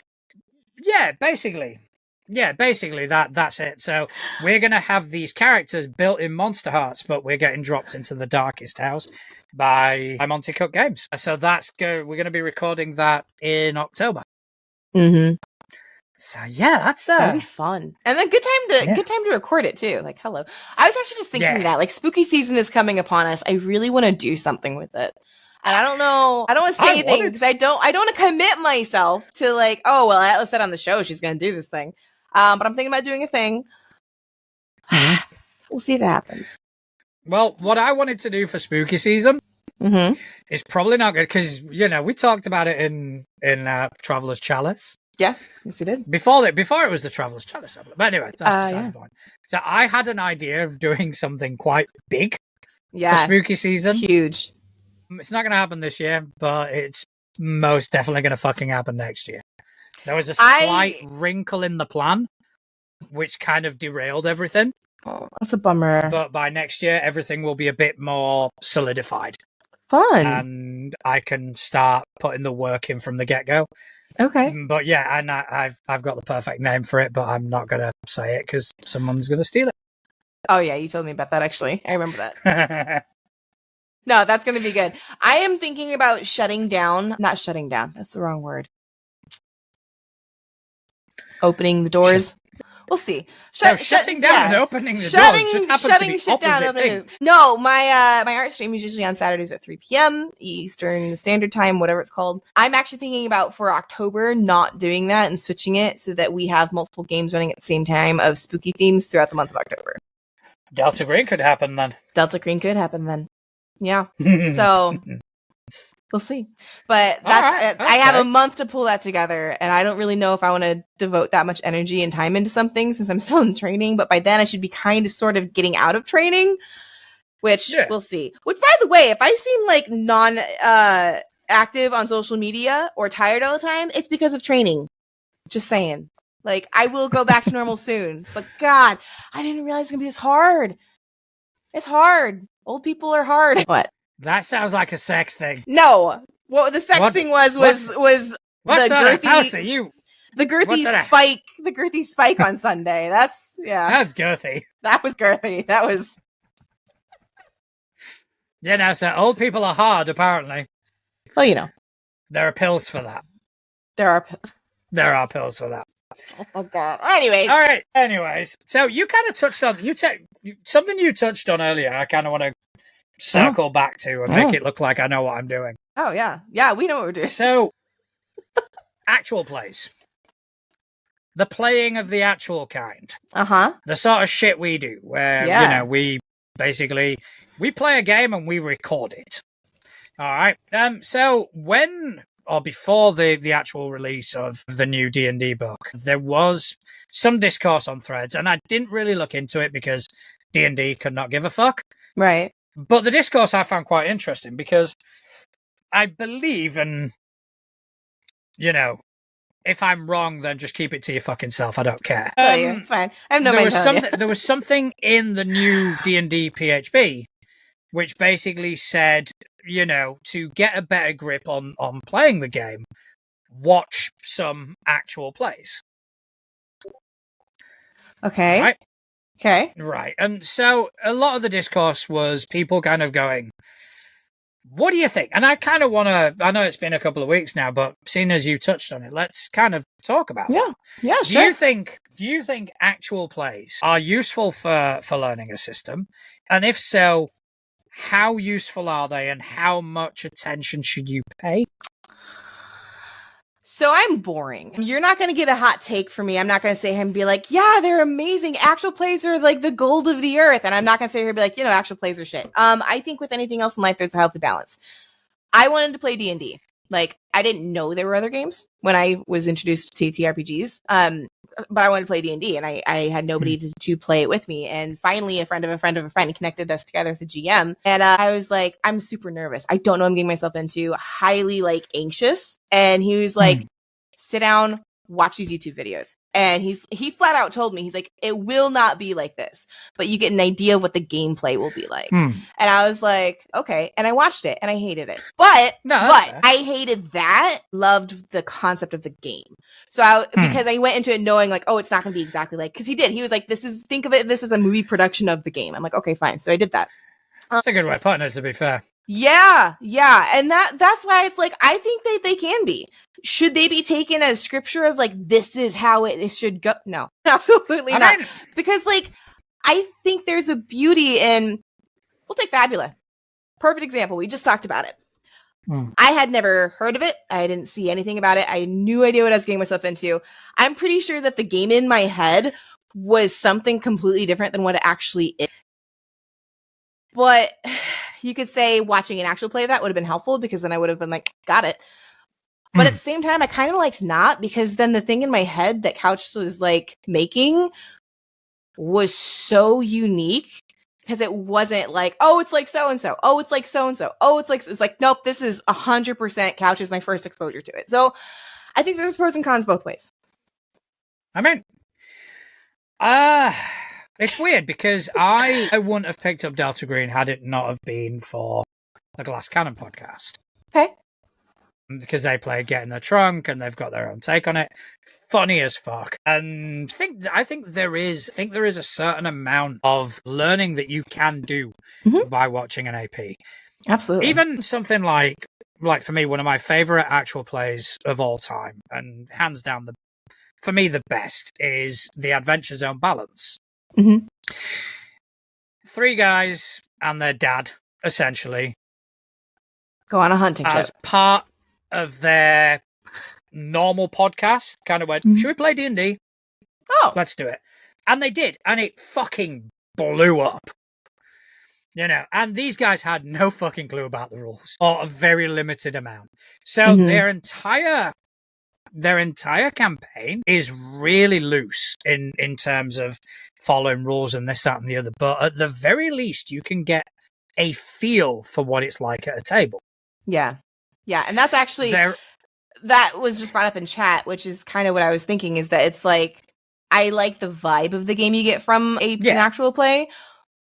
Yeah, basically. Yeah, basically that's it. So we're going to have these characters built in Monster Hearts, but we're getting dropped into the Darkest House by Monty Cook Games. So we're going to be recording that in October. Mm-hmm. So yeah, that'll be fun, and then good time to record it too. Like, hello, I was actually just thinking that like spooky season is coming upon us. I really want to do something with it, and I don't know. I don't want to say anything because I don't want to commit myself to like, oh well, Atlas said on the show she's going to do this thing, but I'm thinking about doing a thing. We'll see if it happens. Well, what I wanted to do for spooky season is probably not good because we talked about it in Traveler's Chalice. Yeah, yes, we did. Before it was the Traveler's Chalice. But anyway, that's beside the point. So I had an idea of doing something quite big for spooky season. Huge. It's not going to happen this year, but it's most definitely going to fucking happen next year. There was a slight wrinkle in the plan, which kind of derailed everything. Oh, that's a bummer. But by next year, everything will be a bit more solidified. Fun. And I can start putting the work in from the get-go. Okay. But yeah, and I've got the perfect name for it, but I'm not going to say it because someone's going to steal it. Oh yeah, you told me about that actually. I remember that. No, that's going to be good. I am thinking about not shutting down. That's the wrong word. Opening the doors. We'll see. Shutting down and opening the doors just happens to be opposite things. No, my art stream is usually on Saturdays at 3 p.m. Eastern Standard Time, whatever it's called. I'm actually thinking about for October not doing that and switching it so that we have multiple games running at the same time of spooky themes throughout the month of October. Delta Green could happen then. Yeah. So we'll see. But that's I have a month to pull that together, and I don't really know if I want to devote that much energy and time into something since I'm still in training, but by then I should be kind of sort of getting out of training, which we'll see. Which, by the way, if I seem like non active on social media or tired all the time, it's because of training. Just saying. Like, I will go back to normal soon. But God, I didn't realize it's gonna be this hard. It's hard. Old people are hard. What? That sounds like a sex thing. No. What the sex thing was the girthy. The girthy spike on Sunday. That's That's girthy. That was girthy. That was. So old people are hard, apparently. Well, there are pills for that. There are pills for that. Oh God. Anyways. All right. Anyways, so you kind of touched on something you touched on earlier. I kind of want to circle back to and make it look like I know what I'm doing. Oh yeah, we know what we're doing. So, actual plays, the playing of the actual kind. The sort of shit we do, where we basically play a game and we record it. All right. So when or before the actual release of the new D&D book, there was some discourse on Threads, and I didn't really look into it because D&D could not give a fuck. Right. But the discourse I found quite interesting because I believe, and if I'm wrong, then just keep it to your fucking self. I don't care. It's fine. I have no mind telling you. There was something in the new D&D PHB which basically said, you know, to get a better grip on playing the game, watch some actual plays. Okay. Right? Okay. Right. And so a lot of the discourse was people kind of going, what do you think? And I kind of want to, I know it's been a couple of weeks now, but seeing as you touched on it, let's kind of talk about it. Yeah, Do sure. you think actual plays are useful for learning a system? And if so, how useful are they and how much attention should you pay? So I'm boring. You're not going to get a hot take from me. I'm not going to sit here and be like, yeah, they're amazing. Actual plays are like the gold of the earth. And I'm not going to sit here and be like, you know, actual plays are shit. I think with anything else in life, there's a healthy balance. I wanted to play D&D. Like, I didn't know there were other games when I was introduced to TTRPGs. But I wanted to play D&D, and I had nobody to play it with me. And finally, a friend of a friend of a friend connected us together with a GM. And I was like, I'm super nervous. I don't know what I'm getting myself into. Highly, like, anxious. And he was like, sit down, watch these YouTube videos. And he flat out told me, he's like, it will not be like this, but you get an idea of what the gameplay will be like. And I was like, okay. And I watched it and I hated it. But I hated that, loved the concept of the game. So because I went into it knowing like, oh, it's not going to be exactly like, because he was like, think of it, this is a movie production of the game. I'm like, okay, fine. So I did that. That's a good way of putting it, to be fair. Yeah. And that's why it's like, I think they can be. Should they be taken as scripture of like, this is how it should go? No, absolutely not. Because like, I think there's a beauty in, we'll take Fabula. Perfect example. We just talked about it. I had never heard of it. I didn't see anything about it. I had no idea what I was getting myself into. I'm pretty sure that the game in my head was something completely different than what it actually is. But you could say watching an actual play of that would have been helpful because then I would have been like, got it. But at the same time, I kind of liked not, because then the thing in my head that Couch was like making was so unique, because it wasn't like, oh, it's like so-and-so. Oh, it's like so-and-so. Oh, it's like, nope, this is 100% Couch is my first exposure to it. So I think there's pros and cons both ways. I mean, it's weird because I wouldn't have picked up Delta Green had it not have been for the Glass Cannon podcast. Okay. Because they play Get in the Trunk and they've got their own take on it. Funny as fuck. And I think there is a certain amount of learning that you can do by watching an AP. Absolutely. Even something like for me, one of my favorite actual plays of all time, and hands down for me the best, is the Adventure Zone Balance. 3 guys and their dad, essentially, go on a hunting trip. As part of their normal podcast, kind of went, should we play D&D? Oh. Let's do it. And they did. And it fucking blew up. You know, and these guys had no fucking clue about the rules, or a very limited amount. So their entire campaign is really loose in terms of following rules and this, that, and the other. But at the very least, you can get a feel for what it's like at a table. Yeah. Yeah. And that's actually, that was just brought up in chat, which is kind of what I was thinking, is that it's like, I like the vibe of the game you get from an actual play,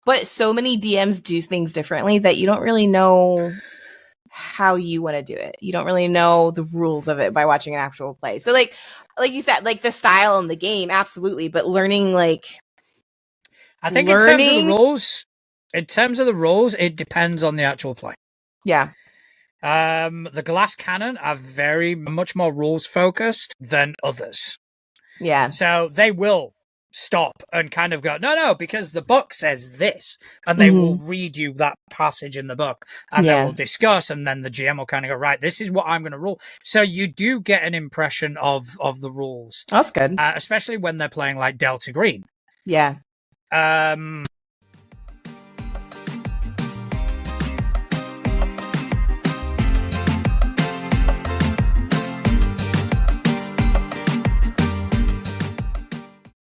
but so many DMs do things differently that you don't really know how you want to do it. You don't really know the rules of it by watching an actual play. So like you said, like the style in the game, absolutely. But learning, like, I think in terms of the rules, it depends on the actual play. Yeah. The Glass Cannon are very much more rules focused than others. Yeah. So they will stop and kind of go, no, because the book says this, and they will read you that passage in the book, and they will discuss, and then the GM will kind of go, right, this is what I'm going to rule. So you do get an impression of the rules. That's good. Especially when they're playing like Delta Green. Yeah.